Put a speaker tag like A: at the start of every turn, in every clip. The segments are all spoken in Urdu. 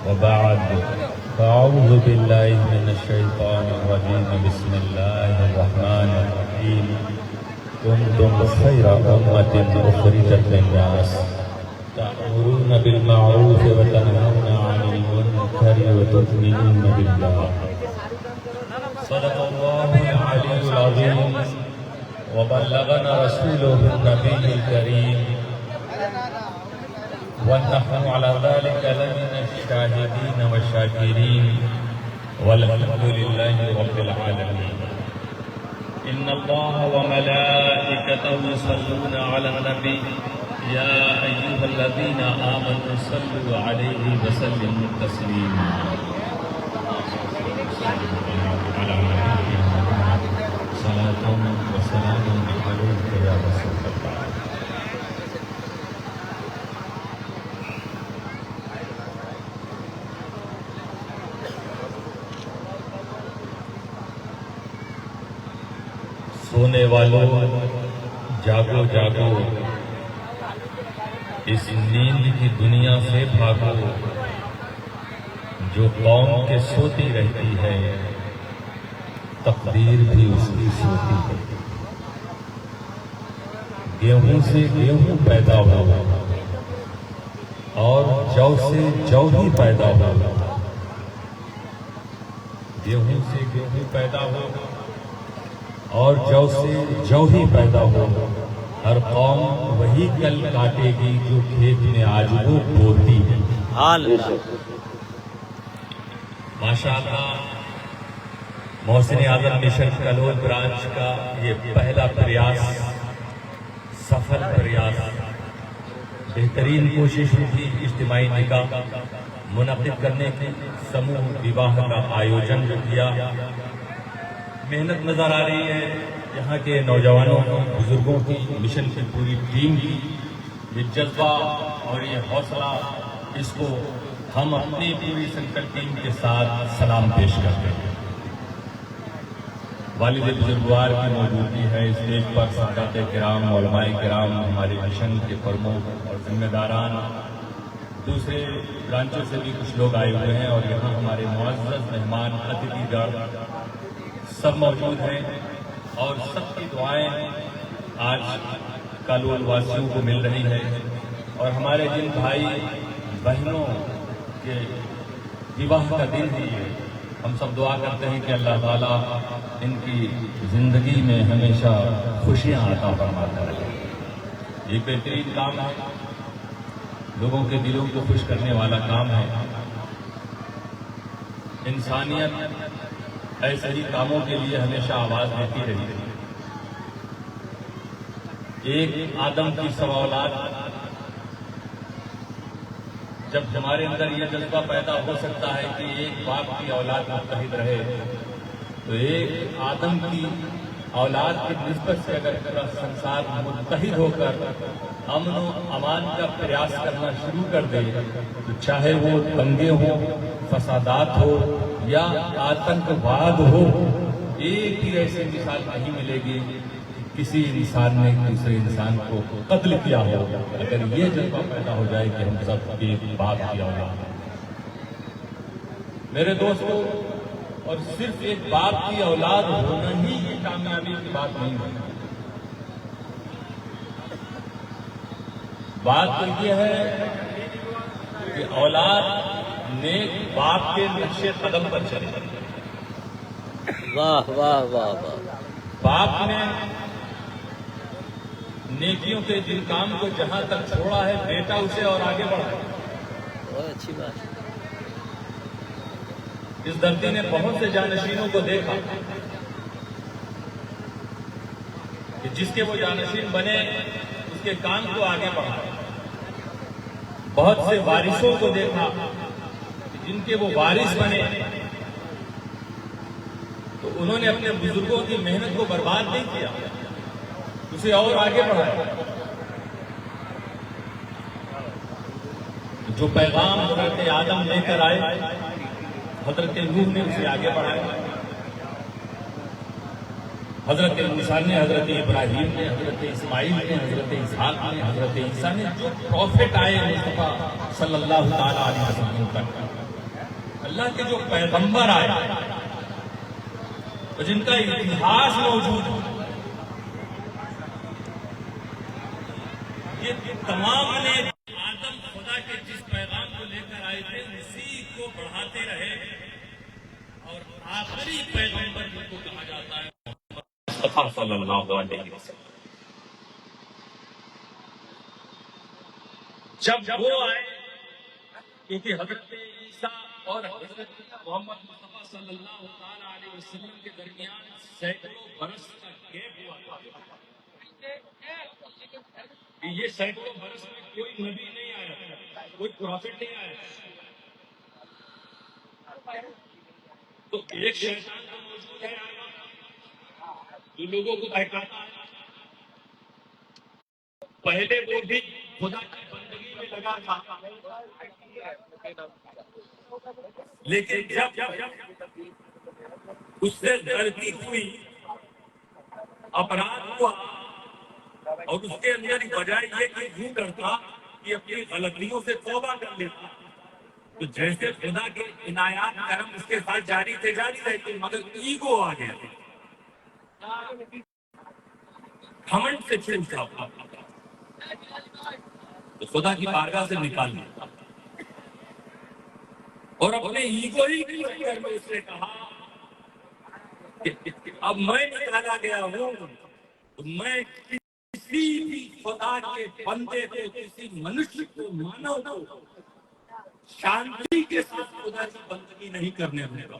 A: وبعد فأعوذ بالله من الشيطان الرجيم بسم الله الرحمن الرحيم كنتم خير أمة أخرجت للناس تأمرون بالمعروف وتنهون عن المنكر وتؤمنون بالله صدق الله العلي العظيم وبلغنا رسوله النبي الكريم ونحن على ذلك لمن الشاهدين والشاكرين والحمد لله رب العالمين إن الله وملائكته يصلون على النبي يا أيها الذين آمنوا صلوا عليه وسلموا تسليما على صلاة وسلام عليك يا رسول الله. سونے والوں جاگو جاگو، اس نیند کی دنیا سے بھاگو، جو قوم کے سوتی رہتی ہے تقدیر بھی اس کی سوتی ہے. گیہوں سے گیہوں پیدا ہوا اور جو سے جو ہی پیدا ہوا. گیہوں سے گیہوں پیدا ہوا اور جو سے جو ہی پیدا ہو. ہر قوم وہی کل کاٹے گی جو کھیت میں آج وہ بوتی ہے. ماشاء اللہ، محسن اعظم مشن کلول برانچ کا یہ پہلا پریاس، سفل پریاس، بہترین کوشش ہوئی اجتماعی نکاح منعقد کرنے کی، سموہ وواہ کا آیوجن جو کیا. محنت نظر آ رہی ہے یہاں کے نوجوانوں بزرگوں کی، مشن کی پوری ٹیم کی. یہ جذبہ اور یہ حوصلہ، اس کو ہم اپنی پوری سنکل ٹیم کے ساتھ سلام پیش کرتے ہیں. والد بزرگوار کی موجودگی ہے اسٹیج پر، سادات کرام، علماء کرام، ہمارے مشن کے پرموکھ اور ذمہ داران، دوسرے برانچوں سے بھی کچھ لوگ آئے ہوئے ہیں، اور یہاں ہمارے معزز مہمان اتھی گڑھ سب موجود ہیں. اور سب کی دعائیں آج کالول واسیوں کو مل رہی ہے. اور ہمارے جن بھائی بہنوں کے وواہ کا دن ہے یہ، ہم سب دعا کرتے ہیں کہ اللہ تعالیٰ ان کی زندگی میں ہمیشہ خوشیاں عطا فرماتا رہے. یہ بہترین کام ہے، لوگوں کے دلوں کو خوش کرنے والا کام ہے. انسانیت ایسے ہی کاموں کے لیے ہمیشہ آواز دیتی رہی. ایک آدم کی سوا اولاد، جب ہمارے اندر یہ جذبہ پیدا ہو سکتا ہے کہ ایک باپ کی اولاد متحد رہے، تو ایک آدم کی اولاد کی نسبت سے اگر پورا سنسار متحد ہو کر امن و امان کا پریاس کرنا شروع کر دے، تو چاہے وہ دنگے ہوں، فسادات ہو یا آتنکواد ہو، ایک ہی ایسی مثال نہیں ملے گی کسی انسان نے دوسرے انسان کو قتل کیا ہو. اگر یہ جذبہ پیدا ہو جائے کہ ہم سب ایک باپ کی اولاد ہیں. میرے دوستو، اور صرف ایک باپ کی اولاد ہونا ہی یہ کامیابی کی بات نہیں ہے. بات تو یہ ہے کہ اولاد نیک باپ کے نقش قدم پر چلے.
B: واہ واہ واہ واہ.
A: باپ نے نیکیوں کے جن کام کو جہاں تک چھوڑا ہے، بیٹا اسے اور آگے بڑھایا.
B: بہت اچھی بات.
A: اس دھرتی نے بہت سے جانشینوں کو دیکھا کہ جس کے وہ جانشین بنے اس کے کام کو آگے بڑھایا. بہت سے وارثوں کو دیکھا کہ جن کے وہ وارث بنے تو انہوں نے اپنے بزرگوں کی محنت کو برباد نہیں کیا، اسے اور آگے بڑھایا. جو پیغام حضرت آدم لے کر آئے، حضرت نوح نے اسے آگے بڑھایا. حضرت موسیٰ نے، حضرت ابراہیم نے، حضرت اسماعیل نے، حضرت اسحاق نے، حضرت عیسیٰ نے، جو پروفٹ آئے مصطفیٰ صلی اللہ تعالیٰ علیہ وسلم تک، اللہ کے جو پیغمبر آئے اور جن کا اتہاس موجود ہے، یہ تمام نے آدم خدا کے جس پیغام کو لے کر آئے تھے اسی کو بڑھاتے رہے، اور آخری پیغمبر جن کو کہا جاتا ہے مصطفیٰ صلی اللہ علیہ وسلم، جب وہ آئے، کیونکہ حضرت عیسیٰ اور حضرت محمد مصطفیٰ صلی اللہ تعالیٰ علیہ وسلم کے درمیان سینکڑوں برس کا گیپ ہوا تھا، کہ یہ سینکڑوں برس میں کوئی نبی نہیں آیا، کوئی پروفٹ نہیں آیا، تو ایک شیطان تو موجود ہے جو لوگوں کو بہکاتا ہے، پہلے وہ بھی خدا کی بندگی میں لگا تھا، لیکن جب اس سے غلطی ہوئی، اپرادھ ہوا، اور اس کے اندر بجائے یہ کہ یوں کرتا کہ اپنی غلطیوں سے توبہ کر لیتا، تو جیسے خدا کے عنایات کرم اس کے ساتھ جاری رہتے، مگر ایگو آ گیا، گھمنڈ سے چھوٹا، تو خدا کی بارگاہ سے نکال دیا، اور اپنے ایگو ہی کی فکر میں اس نے کہا کہ اب میں نکالا گیا ہوں، تو میں کسی بھی خدا کے بندے کو، کسی منشی کو، مانو کو شانتی کے ساتھ خدا کی بندگی نہیں کرنے دوں گا،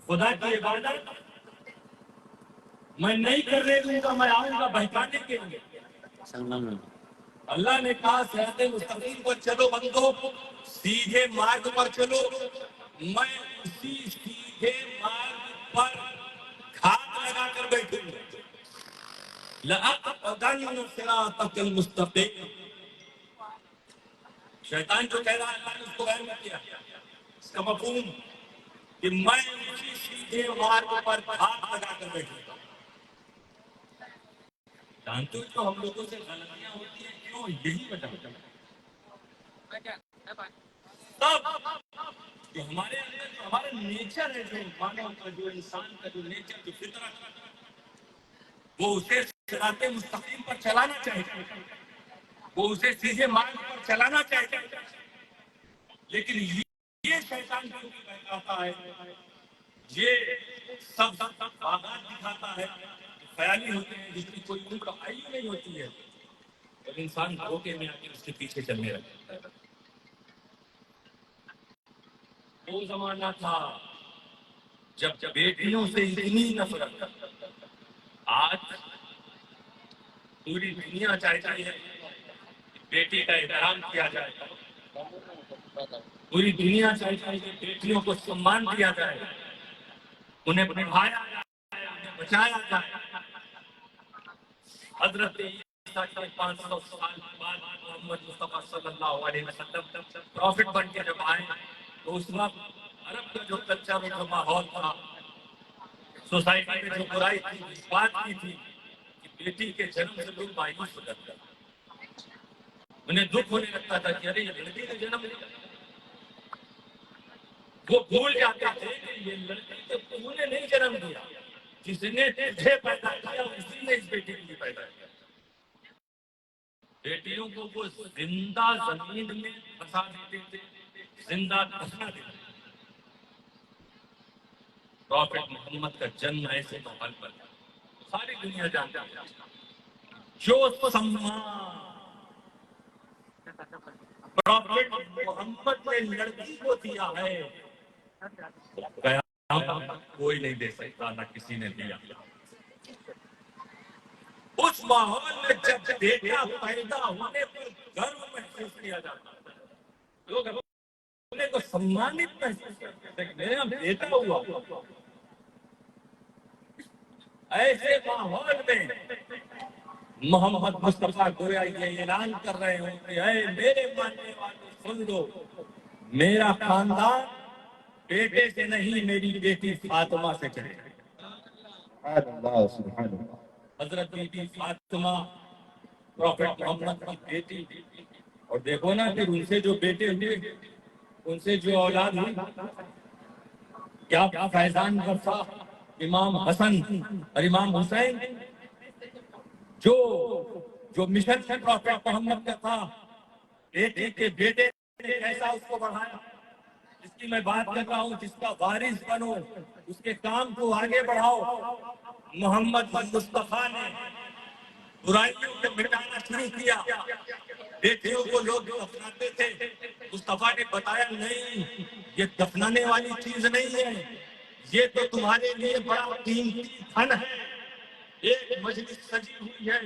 A: خدا کی عبادت میں نہیں کرنے دوں گا، میں آؤں گا بہکانے کے لیے۔ اللہ نے کہا صراط مستقیم پر چلو بندو، سیدھے مارگ پر چلو، میں اسی سیدھے مارگ پر کھاد لگا کر بیٹھوں گا، لَأَقْعُدَنَّ صِرَاطَكَ الْمُسْتَقِيمَ۔ شیطان جو کہہ رہا ہے، اللہ نے اس کو بیان کیا، اس کا مفہوم کہ میں اسی سیدھے مارگ پر کھاد لگا کر بیٹھوں گا۔ جانتے ہو جو ہم لوگوں سے غلطیاں ہوتی ہیں کیوں؟ یہی وجہ ہے، جو ہمارے اندر جو ہمارا نیچر ہے، جو مانو کا، جو انسان کا جو نیچر، جو فطرت، وہ اسے صراط مستقیم پر چلانا چاہیے، وہ اسے سیدھے مارگ پر چلانا چاہیے، لیکن یہ شیطان جو بہکاتا ہے، یہ سب باغات دکھاتا ہے، خیالی ہوتے ہیں جس کی کوئی ان کا آئی نہیں ہوتی ہے، اور انسان دھوکے میں آ کے اس کے پیچھے چلنے لگتا ہے۔ وہ زمانہ تھا جب بیٹیوں سے اتنی نفرت، آج پوری دنیا چاہتی ہے کہ بیٹی کا احترام کیا جائے، پوری دنیا چاہتی ہے کہ بیٹیوں کو سمان دیا جائے، انہیں بنایا جائے، انہیں بچایا جائے۔ حضرت عیسیٰ کے 500 سال بعد محمد مصطفیٰ صلی اللہ علیہ وسلم پروفٹ بن کے جب آئے، تو اس وقت عرب کا جو کلچر، جو ماحول تھا، سوسائٹی میں جو برائی تھی، اس بات کی تھی کہ بیٹی کے جنم سے لوگ مایوس ہو جاتے ہیں، انہیں دکھ ہونے لگتا تھا کہ ارے یہ لڑکی نے جنم لیا، وہ بھول جاتے تھے کہ یہ لڑکی تو تم نے نہیں جنم دیا، جس نے تجھے پیدا کیا اسی نے اس بیٹی کو پیدا کیا۔ بیٹیوں کو وہ زندہ زمین میں بسا دیتے تھے، زندہ دفنا دیتے تھے۔ پروفٹ محمد کا جنم ایسے ماحول پر ساری دنیا جانتی ہے، جو سمان پروفٹ محمد نے لڑکی کو دیا ہے، قیامت کوئی نہیں دے سکتا، نہ کسی نے دیا۔ اس ماحول میں جب بیٹا پیدا ہونے پر گرو محسوس کیا جاتا ہے، لوگ اپنے کو سمانت محسوس کرتے ہیں کہ میرا بیٹا ہوا۔ ایسے ماحول میں محمد مصطفیٰ گویا یہ اعلان کر رہے ہوں کہ اے میرے ماننے والے سن لو، میرا خاندان بیٹے سے نہیں میری بیٹی فاطمہ سے چلے.
C: سبحان اللہ.
A: حضرت بی بی فاطمہ پروفیٹ محمد کی بیٹی. اور دیکھو نا کہ ان سے جو بیٹے ہوئے ان سے جو اولاد ہوئی کیا فیضان برسا. امام حسن اور امام حسین جو مشن سے پروفیٹ محمد کا تھا بیٹی کے بیٹے نے ایسا اس کو بڑھایا. جس کی میں بات کر رہا ہوں جس کا وارث بنو اس کے کام کو آگے بڑھاؤ. محمد مصطفیٰ نے برائیوں کو مٹانا شروع کیا. بیٹیوں کو لوگ دفناتے تھے. مصطفیٰ نے بتایا نہیں یہ دفنانے والی چیز نہیں ہے. یہ تو تمہارے لیے بڑا قیمتی دھن ہے. ایک مجلس سجی ہوئی ہے.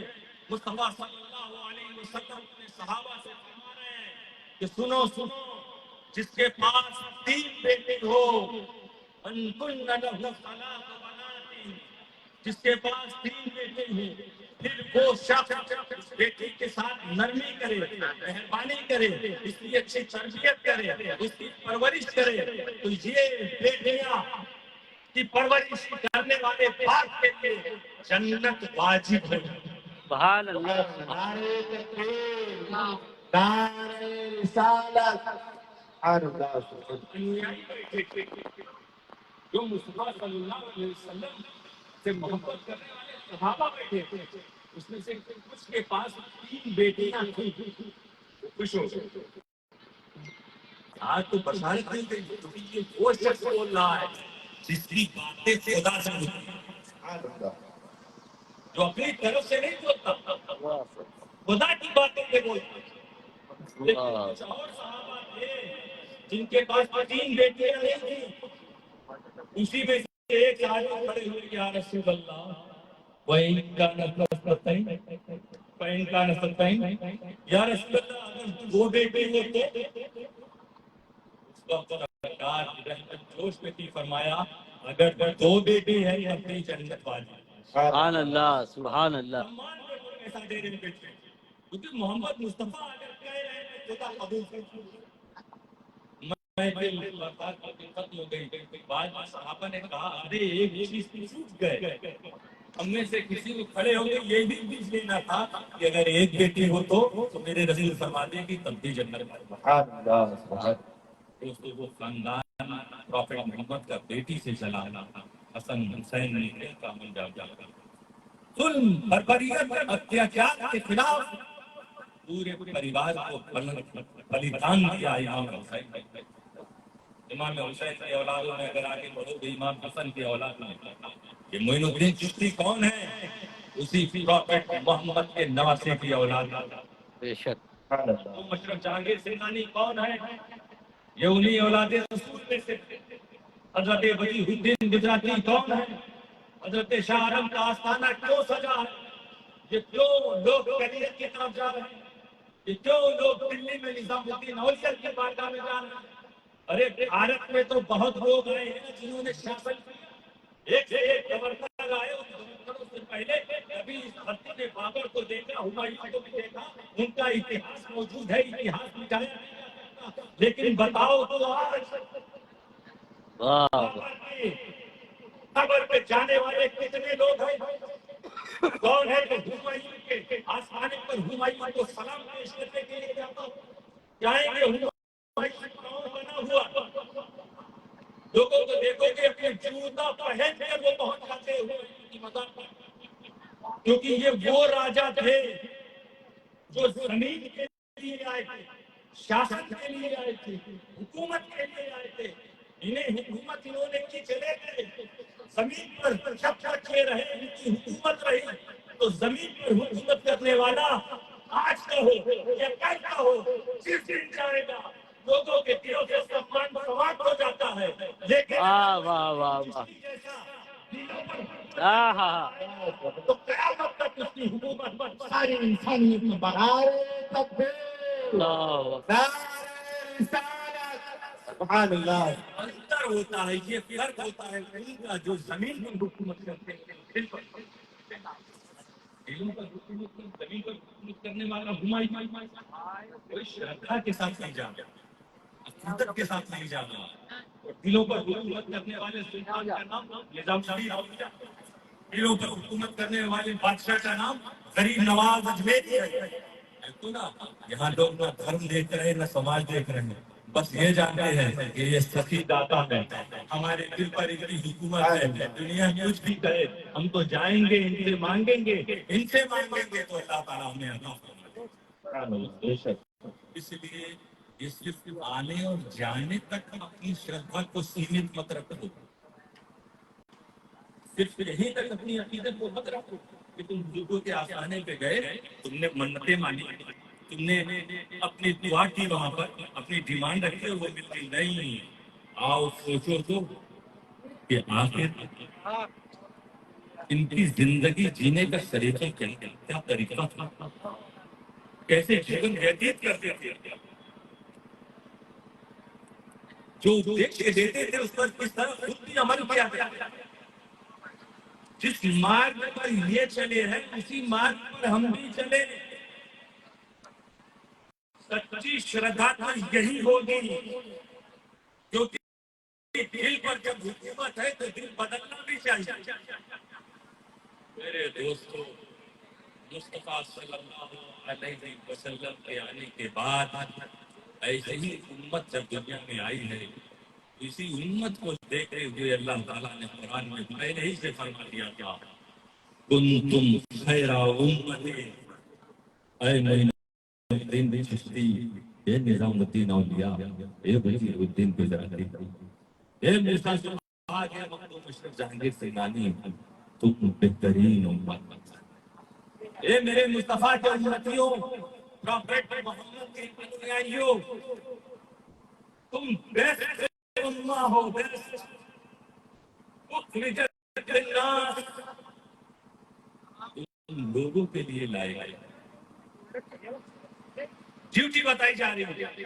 A: مصطفیٰ صلی اللہ علیہ وسلم اپنے صحابہ سے فرما رہے ہیں کہ سنو جس کے پاس 3 بیٹے ہو ان کن لہ ثلاث بنات جس کے پاس 3 بیٹے ہیں پھر وہ شخص اس بیٹی کے ساتھ نرمی کرے مہربانی کرے اس کی اچھی تربیت کرے اس کی پرورش کرے تو یہ بیٹیاں کی پرورش کرنے والے باپ کے لیے جنت واجب ہے.
B: سبحان اللہ.
C: نعرہ تکبیر، نعرہ رسالت. سبحان اللہ.
A: جو مصطفیٰ صلی اللہ علیہ وسلم سے محبت کرنے والے صحابہ بیٹھے تھے اس میں سے کچھ کے پاس 3 بیٹیاں تھیں. وہ خوش ہو گئے. آج تو بشارت نہیں گئی یہ وہ شخص بول رہا ہے جس کی باتیں خدا سے ہوتی ہیں.
C: سبحان اللہ.
A: جو اپنی طرف سے نہیں بولتا خدا کی باتیں یہ بولتا. لیکن کچھ اور صحابہ تھے جن کے پاس 3 بیٹیاں نہیں تھیں. اسی میں سے ایک آدمی کھڑے ہوئے یا رسول اللہ وَإِنْ كَانَ سَتَّيْنِ یا رسول اللہ اگر 2 بیٹے ہوتے اس وقت سرکار کی رحمت جوش میں تھی فرمایا اگر 2 بیٹے ہیں اپنی جنت واجب.
B: سبحان اللہ. سبحان اللہ.
A: سمان میں لوگ ایسا دے رہے بیٹے کیونکہ محمد مصطفیٰ اگر کہہ رہے ہیں خدا قبول کرتا. میں ختم ہو گئی. بعد صحابہ نے کہا ارے ایک چیز چھوٹ گئے. ہم میں سے کسی کو کھڑے ہو گئے یہ بھی پوچھ لینا تھا کہ اگر ایک بیٹی ہو تو میرے رسول فرماتے کہ تب بھی جنت میں.
C: سبحان اللہ. سبحان
A: دوستو وہ خاندان پروفیٹ محمد کا بیٹی سے چلا حسن حسین نے کا منجا جاتا. ظلم بربریت اتیاچار کے خلاف پورے پریوار کو بلیدان دیا امام حسین. امام حسین کی اولادوں میں اگر آگے بڑھو گے امام حسن کی اولاد میں یہ معین الدین چشتی کون ہے؟ اسی پروفیٹ محمد کے نواسے کی اولاد.
B: بے شک.
A: تو مشرف جہانگیر سیلانی کون ہے؟ یہ انہی اولاد رسول میں سے. حضرت وجیہ الدین گجراتی کون ہے؟ حضرت شاہ عالم کا آستانہ کیوں سجا ہے؟ یہ کیوں لوگ کلیت کی طرف جا رہے ہیں؟ یہ کیوں لوگ دلی میں نظام الدین اولیاء کی بارگاہ میں جا رہے ہیں؟ ارے بھارت میں تو بہت لوگ آئے ہیں جنہوں نے شاسن کیا. ایک سے ایک گورنر آئے اس گورنروں سے پہلے ابھی اس دھرتی نے بابر کو دیکھا ہمایوں کو بھی دیکھا. ان کا اتہاس موجود ہے اتہاس مٹایا نہیں جا سکتا. لیکن بتاؤ تو آج
B: واہ.
A: قبر پہ جانے والے کتنے لوگ ہیں؟ کون ہے جو ہمایوں کے آسمانے پر ہمایوں کو سلام پیش کرنے کے لیے جاتا ہوں؟ جائیں گے ہمایوں کون بنا ہوا لوگوں کو دیکھو گے اپنے جوتا پہن کر وہ پہنچ جاتے ہوئے کی مزار پر. کیونکہ یہ وہ راجا تھے جو زمین کے لیے آئے تھے شاسن کے لیے آئے تھے حکومت کے لیے آئے تھے. انہیں حکومت انہوں نے کی چلے گئے زمین پر جب تک یہ رہے ان کی حکومت رہی تو زمین پر حکومت کرنے والا آج کا ہو یا کل کا ہو جس دن جائے گا لوگوں کے دلوں سے سمان سماپت ہو جاتا ہے. لیکن
B: واہ واہ واہ واہ. ہاں ہاں.
A: تو قیامت تک اس کی حکومت
C: ساری انسانیت میں نعرہ تکبیر،
B: اللہ.
C: نعرہ رسالت. سبحان اللہ.
A: انتر ہوتا ہے یہ فرق ہوتا ہے ان کا جو زمین پر حکومت کرتے ہیں دل پر دلوں پر حکومت زمین پر حکومت کرنے والا ہمایوں کوئی شردھا کے ساتھ نہیں جاتا. عزت کے ساتھ نہیں جانا. اور دلوں پر حکومت کرنے والے سلطان کا نام نظام شریف ہے. دلوں پر حکومت کرنے والے بادشاہ کا نام غریب نواز اجمیری ہے. دیکھو نا, یہاں لوگ نہ دھرم دیکھ رہے ہیں نہ سماج دیکھ رہے ہیں, بس یہ جانتے ہیں کہ یہ سخی داتا ہے, ہمارے دل پر اتنی حکومت ہے, دنیا کچھ بھی کہے ہم تو جائیں گے, ان سے مانگیں گے, ان سے مانگیں گے تو اللہ تعالیٰ ہمیں عطا فرمائے. اس لیے یہ صرف آنے اور جانے تک اپنی شردھا کو سیمت مت رکھو, صرف یہیں تک اپنی عقیدت کو مت رکھو کہ تم بزرگوں کے آستانے پہ گئے, تم نے منتیں مانی, تم نے اپنی دعا کی, وہاں پر اپنی ڈیمانڈ رکھی اور وہ ملتی نہیں. آؤ سوچو تو کہ آخر ان کی زندگی جینے کا طریقہ کیا طریقہ تھا, کیسے جیون ویتیت کرتے تھے, جو دیکھ کے دیتے تھے اس پر کس طرح خود بھی عمل کیا تھا. جس مارگ پر یہ چلے ہیں اسی مارگ پر ہم بھی چلے. سچی شردھا تو یہی ہوگی, کیونکہ دل پر جب حکومت ہے تو دل بدلنا بھی چاہیے. میرے دوستو, مصطفیٰ صلی اللہ علیہ وسلم کے آنے کے بعد ایسی ہی امت جب دنیا میں آئی ہے, اسی امت کو دیکھتے ہوئے اللہ تعالیٰ نے قرآن میں پہلے ہی سے فرما دیا تھا, کنتم خیر امت, اے معین الدین چشتی, اے نظام الدین اولیاء, اے وزیر الدین گجراتی, اے مرزا صاحب مخدوم اشرف جہانگیر سیلانی, تم بہترین امت. اے میرے مصطفیٰ کے امتیوں, پروفیٹ محمد کے انویائیوں, تم بیسٹ امہ ہو, بیسٹ اخرجت للناس, تم لوگوں کے لیے لائے گئے. ڈیوٹی بتائی جا رہی ہے,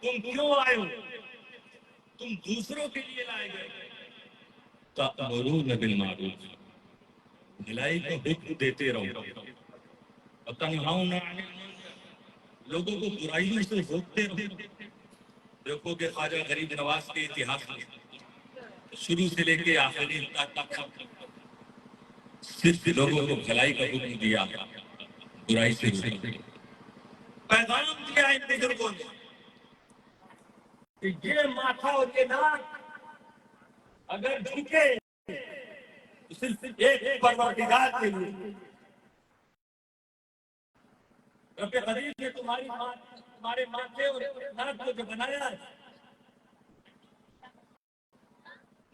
A: تم کیوں آئے ہو, تم دوسروں کے لیے لائے گئے. تأمرون بالمعروف, بھلائی کو حکم دیتے رہو, اور تنہون عن المنکر, لوگوں کو برائیوں سے روکتے رہو. دیکھو کہ خواجہ غریب نواز کے اتہاس میں شروع سے لے کے آخری تک صرف لوگوں کو بھلائی کا حکم دیا, برائی سے روکا. پیغام دیا ان بزرگوں نے کہ یہ ماتھا اور یہ ناک اگر جھکے تو صرف ایک پروردگار کے لیے. رب غریب نے تمہارے ماتھے اور ناک کو جو بنایا ہے,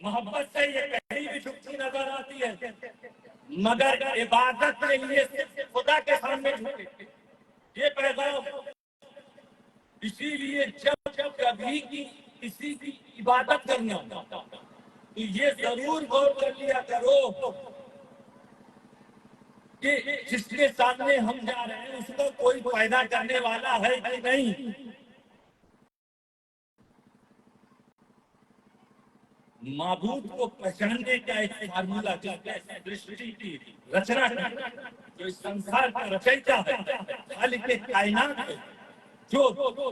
A: محبت سے یہ کہیں بھی جھکتی نظر آتی ہے, مگر عبادت کے لیے صرف خدا کے سامنے جھکے. یہ پیغام اسی لیے جب کبھی کسی کی عبادت کرنا تو یہ ضرور غور کر لیا کرو کہ جس کے سامنے ہم جا رہے ہیں اس کو کوئی پیدا کرنے والا ہے کہ نہیں. معبود کو پہچاننے کا ایک فارمولا سرشٹی کی رچنا جو اس سنسار کا رچیتا ہے, خالق کائنات ہے, جو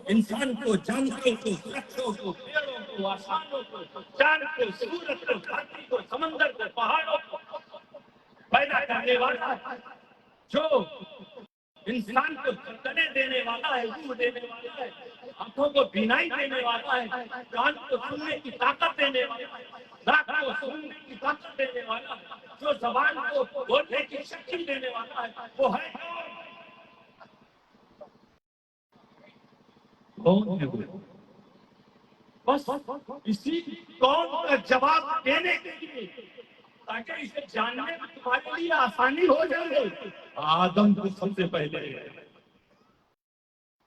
A: انسان کو, جانوروں کو, وૃક્ષوں کو, پیڑوں کو, آسمانوں کو, چاند کو, سورج کو, دھرتی کو, سمندر کو, پہاڑوں کو پیدا کرنے والا ہے, جو انسان کو دھڑکنیں دینے والا ہے, روح دینے والا ہے, آنکھوں کو بینائی دینے والا ہے, کان کو سننے کی طاقت دینے والا ہے, ناک کو سننے کی طاقت دینے والا ہے, جو زبان کو بولنے کی شکل دینے والا ہے, وہ ہے کون ہے وہ؟ بس اسی کون کا جواب دینے کے لیے تاکہ اسے جاننے میں تمہارے لیے آسانی ہو جائے. آدم کو سب سے پہلے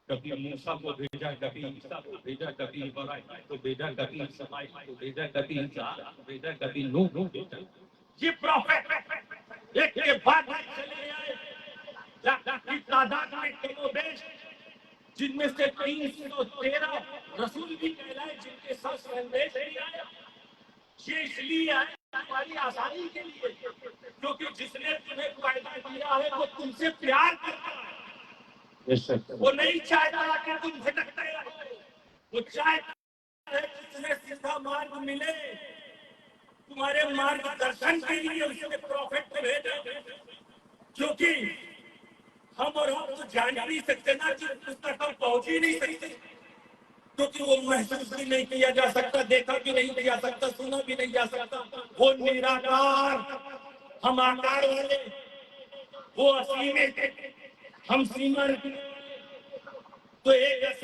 A: کبھی موسیٰ کو بھیجا, کبھی عیسیٰ کو بھیجا, کبھی ابراہیم کو بھیجا, کبھی اسماعیل کو بھیجا, کبھی اسحاق کو بھیجا, کبھی نوح کو بھیجا. یہ پروفیٹ ایک کے بعد چلے آئے, تعداد میں کم و بیش, جن میں سے 313 رسول بھی کہلائے, جن کے ساتھ سندیش بھی آیا. یہ اس لیے آئے تمہاری آسانی کے لیے, کیونکہ جس نے تمہیں پیدا کیا ہے وہ تم سے پیار کرتا ہے. وہ نہیں چاہتا کہ تم بھٹکتے رہو, وہ چاہتا تمہیں سیدھا مارگ ملے، تمہارے مارگ درشن کے لیے اس نے پروفٹ کو بھیجا، کیونکہ ہم اور ہم تو جان ہی نہیں سکتے نا کہ اس تک ہم پہنچ ہی نہیں سکتے، کیونکہ وہ محسوس بھی نہیں کیا جا سکتا، دیکھا بھی نہیں جا سکتا، سنا بھی نہیں جا سکتا۔ وہ نراکار، ہم آکار والے، وہ اسیمت، ہم سیما رکھنے والے۔ تو ایک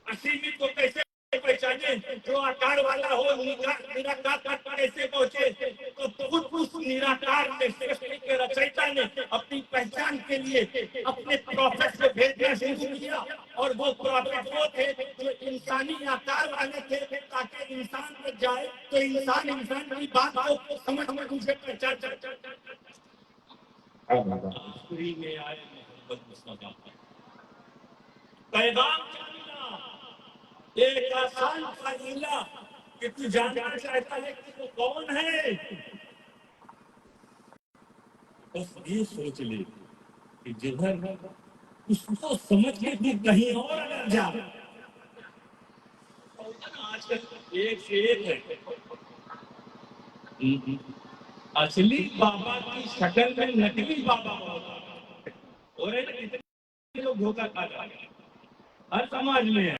A: اسیمت کو کیسے پہچانے؟ جو آکار والا ہو، نراکار تک کیسے پہنچے؟ تو خود اس نراکار میں سرشٹی کے رچیتا نے اپنی پہچان کے لیے اپنے پروفیٹ کو بھیجنا شروع کیا، اور وہ پروفیٹ وہ تھے جو انسانی آکار والے تھے، تاکہ انسان میں جائے تو انسان کی بات کو سمجھ اسے پہچان جائے۔ آخری میں آئے محمد مصطفیٰ، پیغام کیا ملا؟ ایک آسان سا جملہ کہ تو جاننا چاہتا ہے کہ وہ کون ہے، بس یہ سوچ لے کہ جدھر اس کو سمجھ کے بھی کہیں اور اگر جا۔ آج کل ایک سے ایک ہے، اصلی بابا کی شکل میں نکلی بابا اور کتنے لوگ دھوکہ کھا جاتے ہیں، ہر سماج میں ہے،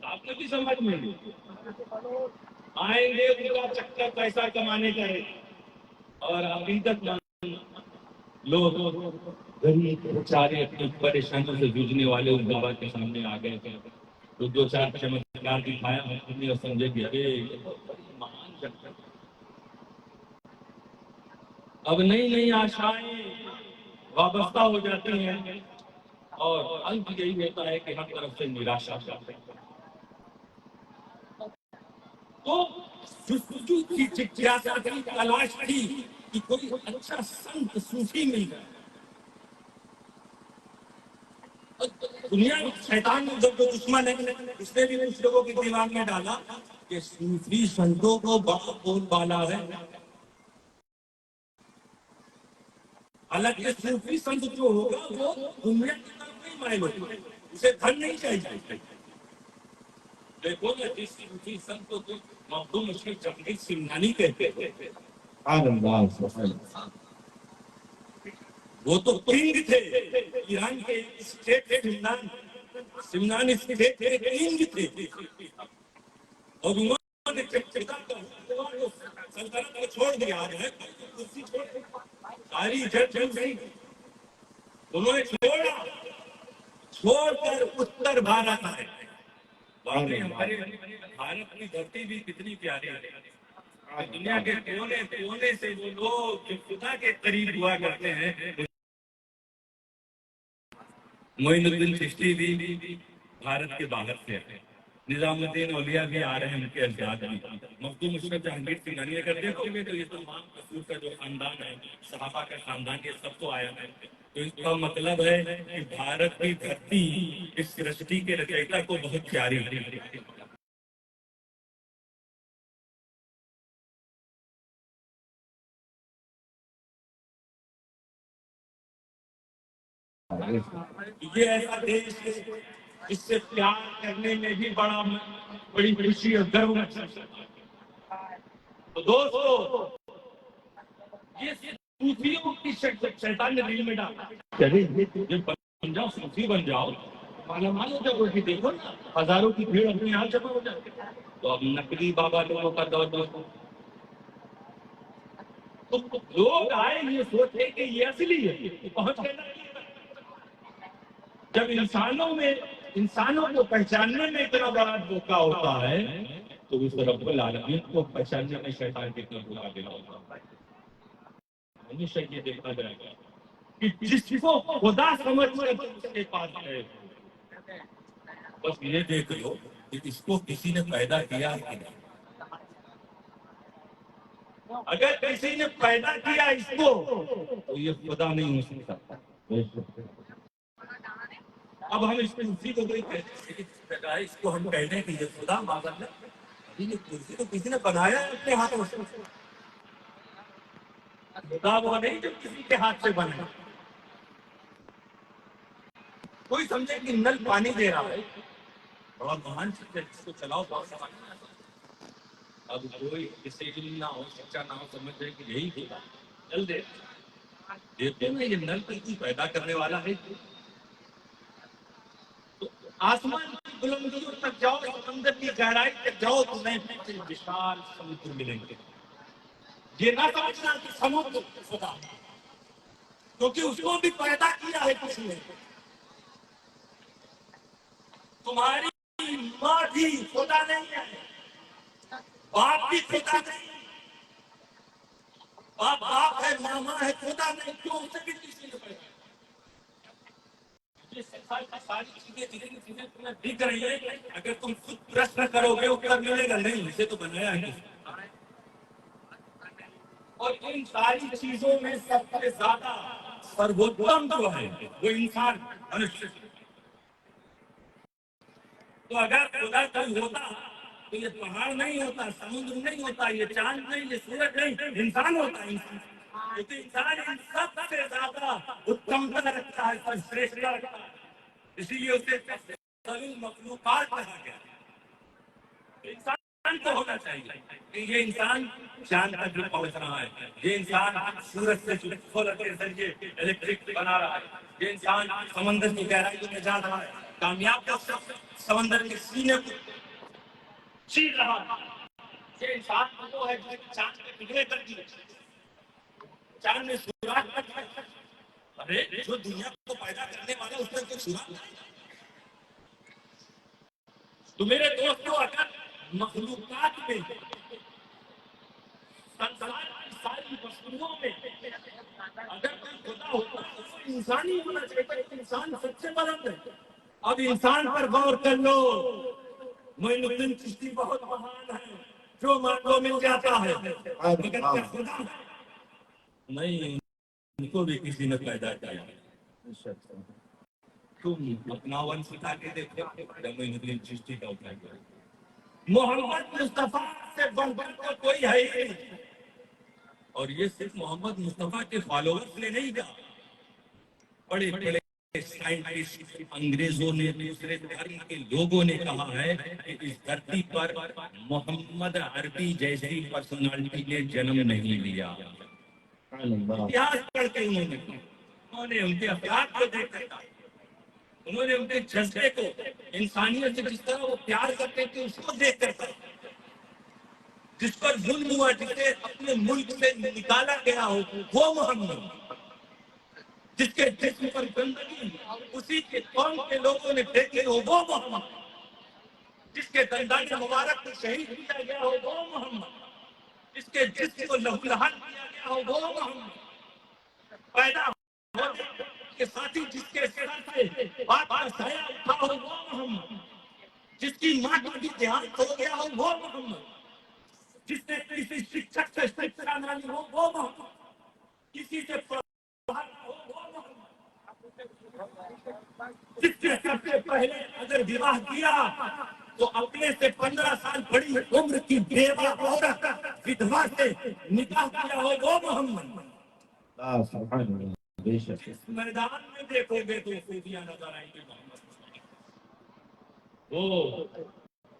A: آپ کو بھی سمجھ میں آئیں گے پورا چکر پیسہ کمانے کا ہے، اور عقیدت لوگ غریب بیچارے اپنی پریشانیوں سے جوجھنے والے اس بابا کے سامنے آ گئے تھے، تو دو چار چمتکار دکھایا ہم نے، سمجھے کہ ارے یہ تو بڑی مہان شخص ہے۔ اب نئی نئی آشائیں وابستہ ہو جاتی ہیں، اور انت یہی ہوتا ہے کہ ہر طرف سے نراشا جاتے ہیں۔ تو جستجو کی جگیاسا کی تلاش تھی کہ کوئی اچھا سنت صوفی مل جائے۔ دنیا میں شیطان نے جو دشمن ہے، اس نے بھی کچھ لوگوں کے دماغ میں ڈالا کہ صوفی سنتوں کو بڑا بول بالا ہے، حالانکہ صوفی سنت جو ہوگا وہ دنیا کی طرف نہیں مائل ہوگا، اسے دھن نہیں چاہیے۔ دیکھو نا جس صوفی سنت کو مخدوم مشرق جہانگیر سمنانی کہتے ہیں، وہ تو کنگ تھے ایران کے اسٹیٹ، سمنان اسٹیٹ کے کنگ تھے، اور انہوں نے سلطنت کو چھوڑ دیا ہے، کرسی چھوڑ ساری جنگ نہیں، انہوں نے چھوڑ کر اتر بھارت آئے۔ واقعی ہمارے بھارت کی دھرتی بھی کتنی پیاری ہے، دنیا کے کونے کونے سے وہ لوگ جو خدا کے قریب ہوا کرتے ہیں۔ معین الدین چشتی بھی بھارت کے باہر سے ہیں، نظام الدین اولیاء بھی آ رہے ہیں، ان کے اجداد بھی، مخدوم مشرف جہانگیر سمنانی اگر دیکھو گے تو یہ تمام قصور کا جو خاندان ہے، صحابہ کا خاندان، یہ سب تو آیا ہے۔ تو اس کا مطلب ہے کہ بھارت کی دھرتی اس سرشٹی کے رچیتا کو بہت پیاری ہے۔ یہ ایسا دیش ہے جس سے پیار کرنے میں بھی بڑی خوشی اور گرو محسوس ہوتا ہے۔ تو دوستو، یہ صوفیوں کی شیطان نے دل میں ڈالا، یہ بن جاؤ، صوفی بن جاؤ، مالا مال ہو جاؤ، کہ دیکھو نا ہزاروں کی بھیڑ اپنے یہاں جمع ہو جاتی ہے۔ تو اب نقلی بابا لوگوں کا دور دوستو، تو لوگ آئے یہ سوچے کہ یہ اصلی ہے، پہنچ گئے نا۔ جب انسانوں کو پہچاننے میں اتنا بڑا دھوکہ ہوتا ہے، تو اس رب العالمین کو پہچاننے میں شیطان کتنا دھوکہ دینا ہوتا ہے۔ ہمیشہ یہ دیکھا جائے گا کہ جس کو خدا سمجھ کر اس کے پاس گئے، بس یہ دیکھ لو کہ اس کو کسی نے پیدا کیا کہ نہیں۔ اگر کسی نے پیدا کیا اس کو تو یہ خدا نہیں ہو سکتا۔ اب ہم اس کرسی کو کوئی کہتے ہیں، اس کو ہم کہتے ہیں کہ یہ خدا معذرت ہے، یہ کرسی کو کسی نے بنایا ہے اپنے ہاتھوں سے، خدا وہ نہیں جو کسی کے ہاتھ سے بنا۔ کوئی سمجھے کہ نل پانی دے رہا ہے، بڑا مہان چیز ہے، جس کو چلاؤ بہت سمجھ میں آتا ہے۔ اب کوئی ڈسیجن نہ ہو، سچا نہ ہو، سمجھ جائے کہ یہی ہوگا، چل دے دیتے ہیں یہ نل کی پیدا کرنے والا ہے۔ تو آسمان کی بلندیوں تک جاؤ، سمندر کی گہرائی تک جاؤ تو نئے وشال سمندر ملیں گے۔ یہ نہ سمجھنا کہ سمندر خدا ہے، کیونکہ اس کو بھی پیدا کیا ہے کسی نے۔ تمہاری ماں بھی خدا نہیں ہے، باپ بھی خدا نہیں، باپ ہے، ماما ہے، خدا نہیں، کیوں اسے بھی کسی نے پیدا کیا؟ یہ ساری چیزیں تمہیں دکھ رہی ہیں، اگر تم خود پرشن کرو گے اتر ملے گا نہیں، اسے تو بنایا ہے۔ اور ان ساری چیزوں میں سب سے زیادہ سروتم جو ہے وہ انسان منشیہ۔ تو اگر خدا کوئی ہوتا تو یہ پہاڑ نہیں ہوتا، سمندر نہیں ہوتا، یہ چاند نہیں، یہ سورج نہیں، انسان ہوتا۔ کیونکہ انسان سب سے زیادہ اتمتا رکھتا ہے، سرشٹھتا رکھتا ہے، اسی لیے اسے افضل مخلوقات کہا گیا۔ انسان کو ہونا چاہیے کہ یہ انسان چاند تک جو پہنچ رہا ہے، یہ انسان سورج سے سولر کے ذریعے الیکٹرک بنا رہا ہے، یہ انسان سمندر کی گہرائیوں میں جا رہا ہے، کامیاب سمندر کے سینے کو چیر رہا ہے۔ یہ انسان وہ ہے جو چاند کے ٹکڑے کر دیے، چاند میں سوراخ کر دیا۔ ارے جو دنیا کو پیدا کرنے والا اس میں کوئی سوراخ نہیں۔ تو میرے دوستوں، اگر مخلوقات میں سنسار کی ساری مخلوقوں میں اگر کوئی خدا ہوتا تو وہ انسان ہی ہونا چاہیے۔ انسان سب سے بلند ہے۔ اب انسان پر غور کر لو، معین الدین چشتی بہت مہان ہے، جو مانگو مل جاتا ہے، مگر کیا خدا ہے؟ نہیں، ان کو بھی کسی نے پیدا کیا۔ تم اپنا ون سکھا کے دیکھو، معین الدین چشتی کا اٹھا کیا۔ محمد مصطفیٰ سے بڑھ کر تو کوئی ہے ہی نہیں۔ اور یہ صرف محمد مصطفیٰ کے فالوورز نے نہیں کہا، بڑے بڑے سائنٹسٹ، انگریزوں نے، دوسرے دھرم کے لوگوں نے کہا ہے کہ اس دھرتی پر محمد عربی جیسی پرسنالٹی نے جنم نہیں لیا۔ اتہاس پڑھ کے انہوں نے ان کے اخلاق کو دیکھ کر، انہوں نے ان کے جذبے کو، انسانیت سے جس طرح وہ پیار کرتے تھے اس کو دیکھ کر، جس پر ظلم ہوا، جسے اپنے ملک سے نکالا گیا ہو وہ محمد، جس کے جسم پر گندگی اسی کے قوم کے لوگوں نے پھینکی ہو وہ محمد، جس کے دندان مبارک کو شہید کیا گیا ہو وہ محمد، جس کے جسم کو لہو لہان کیا گیا ہو وہ محمد، پیدا ہونے کے ساتھی جس کے سر سے بات کا سایہ اٹھا ہو وہ محمد، جس کی ماں کا بھی دیہانت ہو گیا ہو وہ محمد، جس نے کسی شکشک سے شکشا نہ لی ہو وہ محمد، کسی سے پڑھا ہو وہ محمد، جس نے سب سے پہلے اگر وواہ کیا تو اپنے سے 15 سال بڑی عمر کی بیوہ عورت ودھوا سے نکاح کیا ہو وہ محمد۔ اس میدان میں دیکھو گے تو خوبیاں نظر آئیں گی محمد، وہ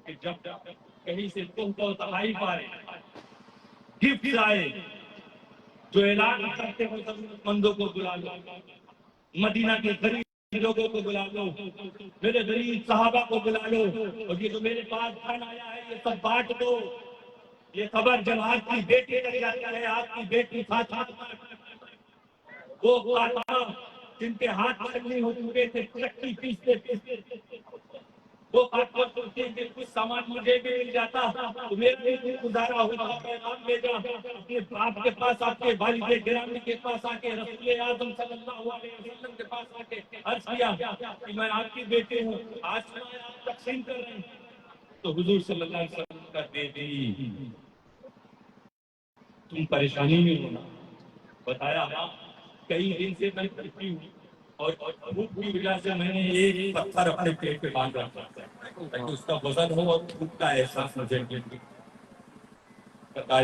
A: کہ جب کہیں سے تم کو تحائف آئے، گفٹ آئے، جو اعلان کرتے ہو ضرورت مندوں کو بلا لو، مدینہ کے غریب لوگوں کو بلا لو، میرے غریب صحابہ کو بلا لو، اور یہ جو میرے پاس دھن آیا ہے یہ سب بانٹ دو۔ یہ خبر جب آپ کی بیٹی تک جاتی ہے، آپ کی بیٹی فاطمہ، وہ فاطمہ جن کے ہاتھ چلنی ہو چکے تھے، چکی پیستے پیستے، وہ فاطمہ سوچتی کہ کچھ سامان مجھے بھی مل جاتا تو میرا بھی گزارا ہوتا۔ پیغام بھیجا اپنے باپ کے پاس آ کے، والد گرامی کے پاس آ کے، رسول اعظم صلی اللہ علیہ وسلم کے پاس آ کے عرض کیا کہ میں آپ کی بیٹی ہوں، آج میں آپ تقسیم کر رہے ہیں۔ تو حضور صلی اللہ علیہ وسلم کا بیٹی تم پریشانی میں ہونا، بتایا ہاں کئی دن سے میں کرتی ہوں اور بھوک کی وجہ سے میں نے ایک پتھر اپنے پیٹ پہ باندھ رکھا تاکہ اس کا وزن ہو اور بھوک کا احساس مجھے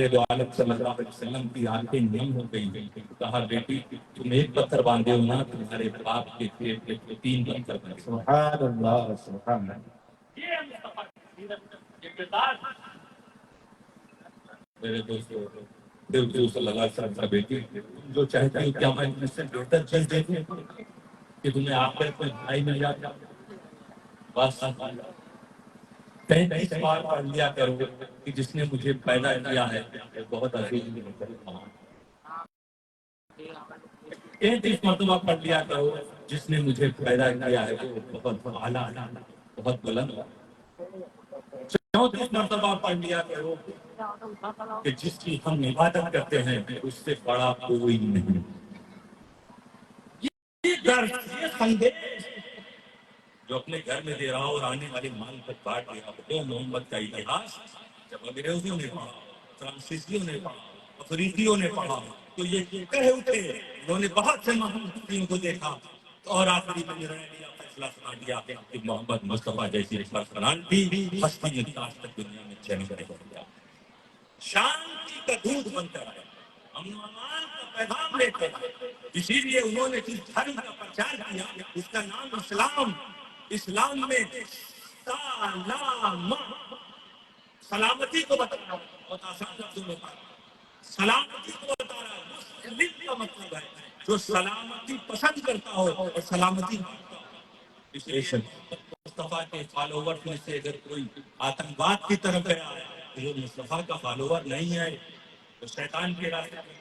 A: دو عالم صلی اللہ علیہ وسلم کی آنکھیں نہیں ہو گئی۔ کہا بیٹی تم ایک پتھر باندھے ہو نا، تمہارے باپ کے پیٹ پہ 3 پتھر بندھے۔
C: سبحان اللہ، سبحان اللہ۔
A: یہ ہے مصطفیٰ کی سیرت، یہ کردار۔ میرے دوستو، حضور صلی اللہ علیہ وسلم کا بیٹی، تم جو چاہتے ہو کیا میں اس سے بہتر چیز دیکھوں کہ تمہیں آخرت میں بھائی مل جاتا؟ بس کہیں اس بار پڑھ لیا کرو کہ جس نے مجھے پیدا کیا ہے وہ بہت عظیم ہے۔ ایک اس مرتبہ پڑھ لیا کرو جس نے مجھے پیدا کیا ہے وہ بہت اعلیٰ ہے، بہت بلند ہے۔ 34 مرتبہ پڑھ لیا کرو کہ جس کی ہم عبادت کرتے ہیں اس سے بڑا کوئی نہیں۔ یہ درس، یہ سندیش جو اپنے گھر میں دے رہا ہو اور آنے والے مال پر بانٹ دے رہا ہو، محمد کا اتہاس جب انگریزوں نے پڑھا، فرانسیسیوں نے پڑھا، افریقیوں نے پڑھا تو یہ کہہ اٹھے، انہوں نے بہت سے مہان کو دیکھا اور آخری میں فیصلہ سنا دیا کہ محمد مصطفیٰ جیسی پرسنالٹی ہستی نے آج تک دنیا میں چین کرے گا۔ شانتی کا دودھ بن کر آئے، امن و امان کا پیغام لے کر، اسی لیے انہوں نے جس دھرم کا پرچار کیا اس کا نام اسلام۔ اسلام میں سلام، سلامتی کو بتا رہا ہوں، بہت آسان لفظوں میں بتا رہا ہوں، سلامتی کو بتا رہا ہوں۔ مسلم کا مطلب ہے جو سلامتی پسند کرتا ہو اور سلامتی مانگتا ہو۔ اس لیے مصطفیٰ کے فالوورز میں سے اگر کوئی آتنکواد کی طرف گیا ہے تو وہ مصطفیٰ کا فالوور نہیں ہے، وہ شیطان کے راستے میں،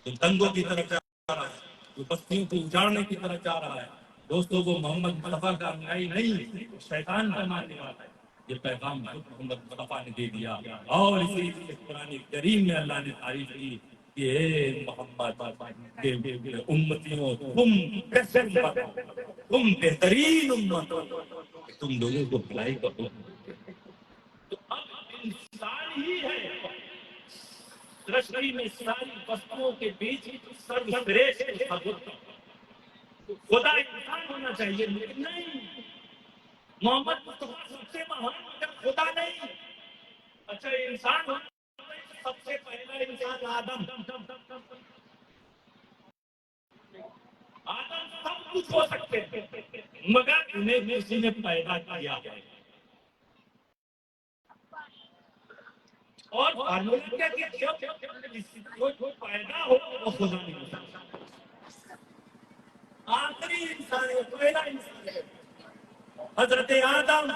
A: جو دنگوں کی طرف جا رہا ہے، جو بستیوں کو اجاڑنے کی طرف جا رہا ہے۔ دوستوں، وہ محمد مصطفیٰ کا انگائی نہیں، شیطان کا ماننے والا ہے۔ یہ پیغام محمد مصطفیٰ نے دے دیا، اور اسی لیے قرآن کریم میں اللہ نے تعریف کی کہ اے محمد کے امتیوں، تم بہترین امت ہو، تم لوگوں کو بھلائی کا حکم دیتے ہو۔ تو اب انسان ہی ہے سرشٹی میں ساری وستوؤں کے بیچ سروشریشٹھ خدا انسان ہونا چاہیے، لیکن نہیں، محمد مصطفیٰ سب سے مہان مگر خدا نہیں۔ اچھا انسان ہونا چاہیے تو سب سے پہلا انسان آدم۔ آدم سب کچھ ہو سکتے ہیں مگر انہیں کسی نے پیدا کیا ہے۔ اور فارمولا کیا کہ جب کوئی پیدا ہو وہ خدا نہیں ہو سکتا۔ آخری انسان ہے، پہلا انسان ہے حضرت آدم،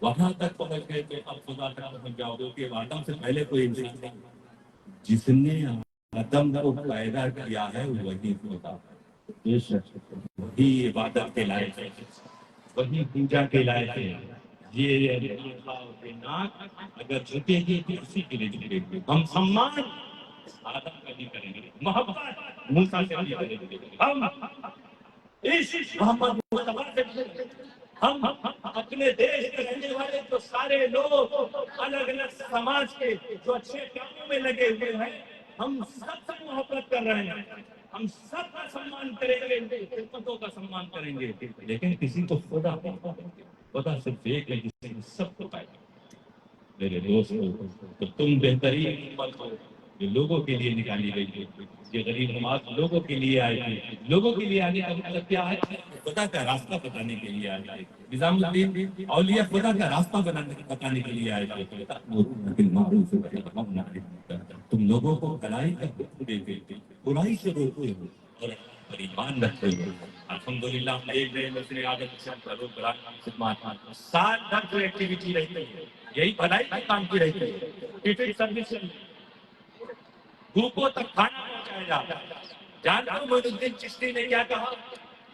A: وہاں تک پہنچ گئے کہ اب خدا تک پہنچ جاؤ گے کہ آدم سے پہلے کوئی انسان نہیں، جس نے آدم کو پیدا کیا ہے وہی خدا ہے، وہی عبادت کے لائق ہے، وہی پوجا کے لائق ہے۔ یہ ناک اگر جھکے گی تو اسی کے لیے جھکے گی۔ ہم سمان آدم کا بھی کریں گے، محبت موسیٰ سے بھی کریں گے، ہم عشق محمد مصطفیٰ سے بھی کریں گے۔ ہم اپنے دیش کے رہنے والے جو سارے لوگ الگ الگ سماج کے جو اچھے کاموں میں لگے ہوئے ہیں، ہم سب سے محبت کر رہے ہیں، ہم سب کا سمان کریں گے، حکومتوں کا سمان کریں گے، لیکن کسی کو خدا صرف ایک ہے جس نے سب کو پیدا کیا۔ میرے دوستو، تو تم بہترین امت ہو جو لوگوں کے لیے نکالی گئی ہے۔ یہ غریب نواز لوگوں کے لیے آئے ہیں، لوگوں کے لیے آنے کا مطلب کیا ہے؟ خدا کا راستہ بتانے کے لیے آئے ہیں۔ نظام الدین اولیاء خدا کا راستہ بتانے کے لیے آئے ہیں۔ تم لوگوں کو بھلائی کا حکم دیتے ہو، برائی سے روکتے ہو اور پر ایمان رکھتے ہو۔ الحمدللہ ہم ایک دن مسئلے عادت سے کرو بران خدمات سال بھر جو ایکٹیویٹی رہتی ہے یہی بھلائی کا کام کی رہتی ہے۔ ٹیفن سروس بھوکوں تک کھانا پہنچایا جاتا ہے۔ جانتے ہو معین الدین چشتی نے کیا کہا؟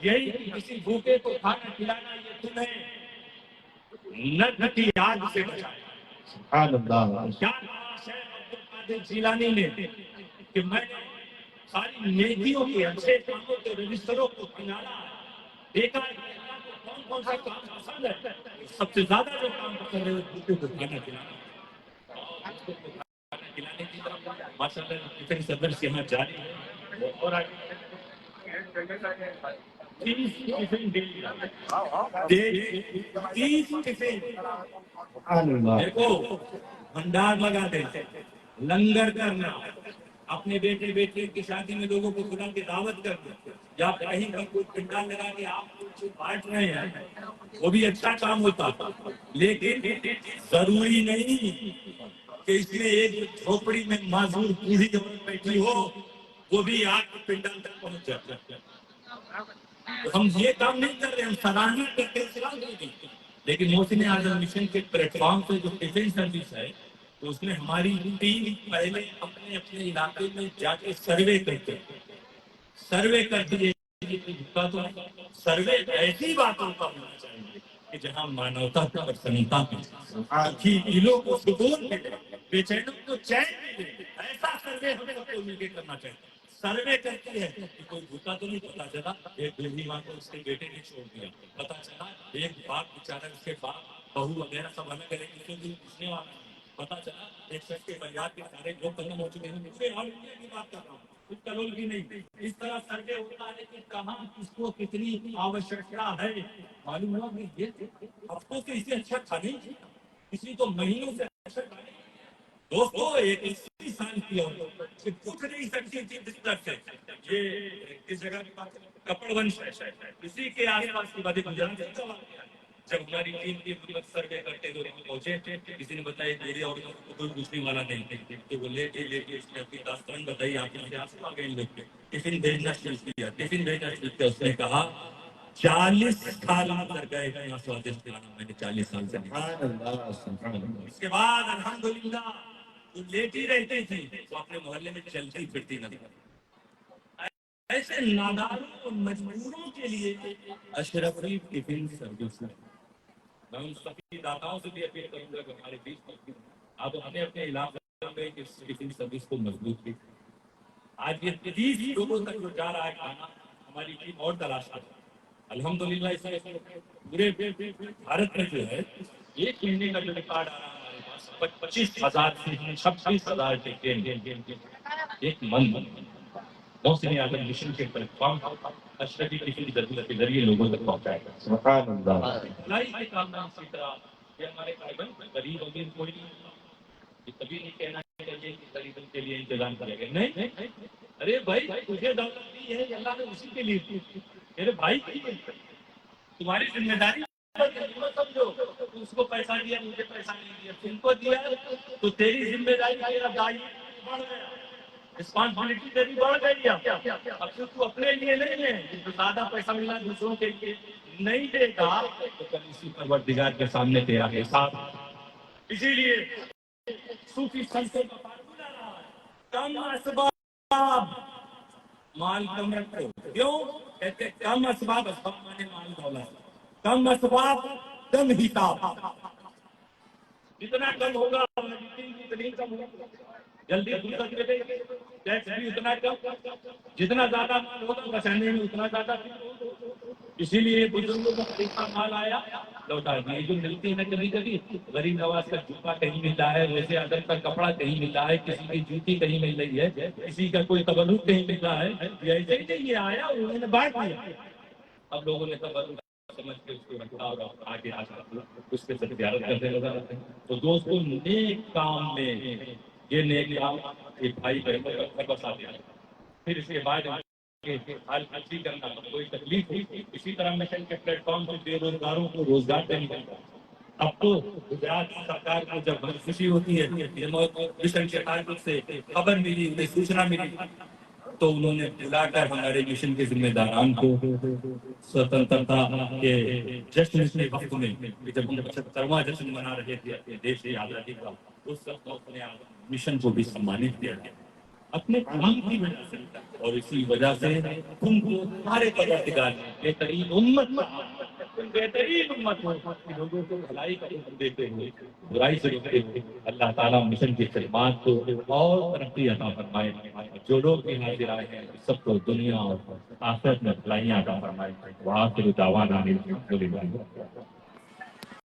A: یہی کسی بھوکے کو کھانا کھلانا یہ تمہیں نرک کی آگ سے بچائے۔
C: سبحان اللہ۔
A: کیا کہا شیخ عبد القادر جیلانی نے کہ میں نے ساری نیکیوں کے اچھے کاموں کے رجسٹروں کو کنارا دیکھا ہے کہ اللہ کو کون کون سا کام پسند ہے، سب سے زیادہ جو کام پسند ہے وہ بھوکے کو کھانا کھلانا۔ اور کھانا کھلانے کی طرف ماشاءاللہ ٹفن سروس یہاں جاری ہے اور 30 ٹفن ڈیلی 30 ٹفن
C: سبحان اللہ۔
A: دیکھو بھنڈار لگا دیتے، لنگر کرنا، اپنے بیٹے بیٹے کی شادی میں لوگوں کو خدا کی دعوت کرنا، یا کہیں پر کوئی پنڈال لگا کے آپ کچھ بانٹ رہے ہیں، وہ بھی اچھا کام ہوتا، لیکن ضروری نہیں کہ اس میں ایک جھوپڑی میں معذور بوڑھی عورت بیٹھی ہو وہ بھی آپ کے پنڈال تک پہنچ جائے۔ ہم یہ کام نہیں کر رہے، ہم سراہنا کرتے ہیں اسلام کی، لیکن محسن اعظم مشن کے پلیٹ فارم سے جو ٹفن سروس ہے تو اس میں ہماری ٹیم پہلے اپنے اپنے علاقے میں جا کے سروے کرتے ہیں، سروے کرتی ہے تو سروے ایسی باتوں کا ہونا چاہیے کہ جہاں مانوتا اور سنتا کی دلوں کو سکون ملے، بے چینوں کو چین ملے، ایسا سروے ہمیں سب کو مل کے کرنا چاہیے۔ سروے کرتی ہے کہ کوئی بھوکا تو نہیں، پتا چلا ایک بوڑھی ماں کو اس کے بیٹے نے چھوڑ دیا، پتا چلا ایک باپ بیچارہ اس کے باپ بہو وغیرہ سب الگ الگ دوسرے دن پوچھنے والا ہے، پتا چلا ایک شخص کے فریاد کے سارے لوگ ختم ہو چکے ہیں، دوسرے آل انڈیا کی بات کر رہا ہوں، کچھ کلول کی نہیں۔ اس طرح سروے ہوتا ہے کہ کہاں کس کو کتنی آوشکتا ہے، معلوم ہوا کہ یہ ہفتوں سے اسے اچھا تھا نہیں، کسی کو مہینوں سے اچھا تھا نہیں۔ دوستو ایک 80 سال کی عورت پوچھ نہیں سکتی تھی بستر سے، یہ کس جگہ کی بات ہے؟ کپڑ ونش ہے، اسی کے آس پاس کی باتیں گزرا جب ہماری ٹیم کی مدت سروے کرتے ہوئے پہنچے، کسی نے بتایا میری عورت کو کوئی پوچھنے والا نہیں، کہ وہ لے کے اس نے اپنی داستان بتائی، آپ یہاں سے آ گئے لوگ ٹفن بھیجنا شروع کیا، ٹفن بھیجنا شروع کیا، اس نے کہا 40 سال گزر گئے اتنا سوادشٹ کھانا میں نے 40 سال سے نہیں۔
C: سبحان اللہ۔
A: اس کے بعد الحمدللہ وہ لیٹی رہتی تھی، وہ اپنے محلے میں چلتی پھرتی نظر۔ ایسے ناداروں اور مجبوروں کے لیے اشرفی ٹفن سروس ہے۔ میں ان سبھی داتاؤں سے بھی اپیل کروں گا کہ ہمارے بیچ میں آپ اپنے اپنے علاقے میں اس ٹفن سروس کو مضبوط کی۔ آج یہ 30 لوگوں تک جو جا رہا ہے کھانا، ہماری ٹیم اور تلاش کر رہی ہے۔ الحمدللہ اس میں پورے بھارت میں جو ہے ایک مہینے کا جو ریکارڈ آ رہا ہے ہمارے پاس 25,000 سے 26,000 ٹکٹ ایک منتھ محسن اعظم مشن کے پلیٹ فارم اشرفی ٹفن سروس کے ذریعے لوگوں تک پہنچائے گا۔
C: سبحان اللہ۔
A: بھلائی کے کام میں اسی طرح یہ ہمارے بھائی غریب امیر کوئی نہیں ہوتا، یہ کبھی نہیں کہنا چاہیے کہ غریبوں کے لیے انتظام کیا گیا، نہیں، ارے بھائی تجھے دولت دی ہے اللہ نے اسی کے لیے دی، میرے بھائی کے لیے تمہاری ذمہ داری سمجھو، اس کو پیسہ دیا مجھے پیسہ نہیں دیا، تم کو دیا تو تیری ذمہ داری تیرا دائیتو بڑھ گیا، رسپانسبلٹی تیری بڑھ گئی۔ اب تو اپنے لیے نہیں ہے، جو زیادہ پیسہ ملا دوسروں کے لیے نہیں دے گا تو کل اسی پروردگار کے سامنے تیرا حساب۔ اسی لیے صوفی سلسلے کا فارمولا رہا ہے، کم اسباب مال کم رکھو، کیوں کہتے کم اسباب، اسباب مانے مال دولت، کم اسباب کم حساب، جتنا کم ہوگا اتنی کم ہوگا، جلدی فرصت ملے گی، ٹیکس بھی اتنا کم، جتنا زیادہ مال ہوگا بچانے میں اتنا زیادہ۔ اسی لیے بزرگوں کا طریقہ مال آیا لوٹا دیا، جو ملتی ہے کبھی کبھی غریب نواز کا جوتا کہیں ملتا ہے، ویسے ادر کا کپڑا کہیں ملتا ہے، کسی کی جوتی کہیں مل رہی ہے، کسی کا کوئی تبرک کہیں مل رہا ہے، ایسے ہی یہ آیا اور انہوں نے بانٹ دیا۔ اب لوگوں نے تبرک سمجھ کے اس کو رکھا اور آگے اس کے ساتھ زیارت کرتے رہتے ہیں۔ تو دوستوں نیک کام میں یہ نیک کام ایک بھائی بہنوں کا گھر بسا دیا، پھر اس کے بعد حاجی کرنا کوئی تکلیف ہوئی، اسی طرح مشن کے پلیٹ فارم سے بے روزگاروں کو روزگار دینے کا۔ اب تو گجرات سرکار کو جب خوشی ہوتی ہے مشن کے تعلق سے خبر ملی، انہیں سوچنا ملی، تو انہوں نے بلا کر ہمارے مشن کے ذمہ داران کو سوتنترتا کے جشن کے وقت میں جب ہم 75واں جشن منا رہے تھے اپنے دیش کی آزادی کا، اس وقت اپنے مشن کو بھی سمانت کیا گیا اپنے کام کی وجہ سے، اور اسی وجہ سے تم کو تمہارے پروردگار نے بہترین امت ہو کہ لوگوں کو بھلائی کا حکم دیتے ہوئے برائی سے روکتے ہوئے اللہ تعالیٰ مشن کی خدمات کو اور ترقی عطا فرمائے۔ جو لوگ بھی حاضر آئے ہیں سب کو دنیا اور آخرت میں بھلائیاں عطا فرمائے۔ وآخر دعوانا الحمدللہ۔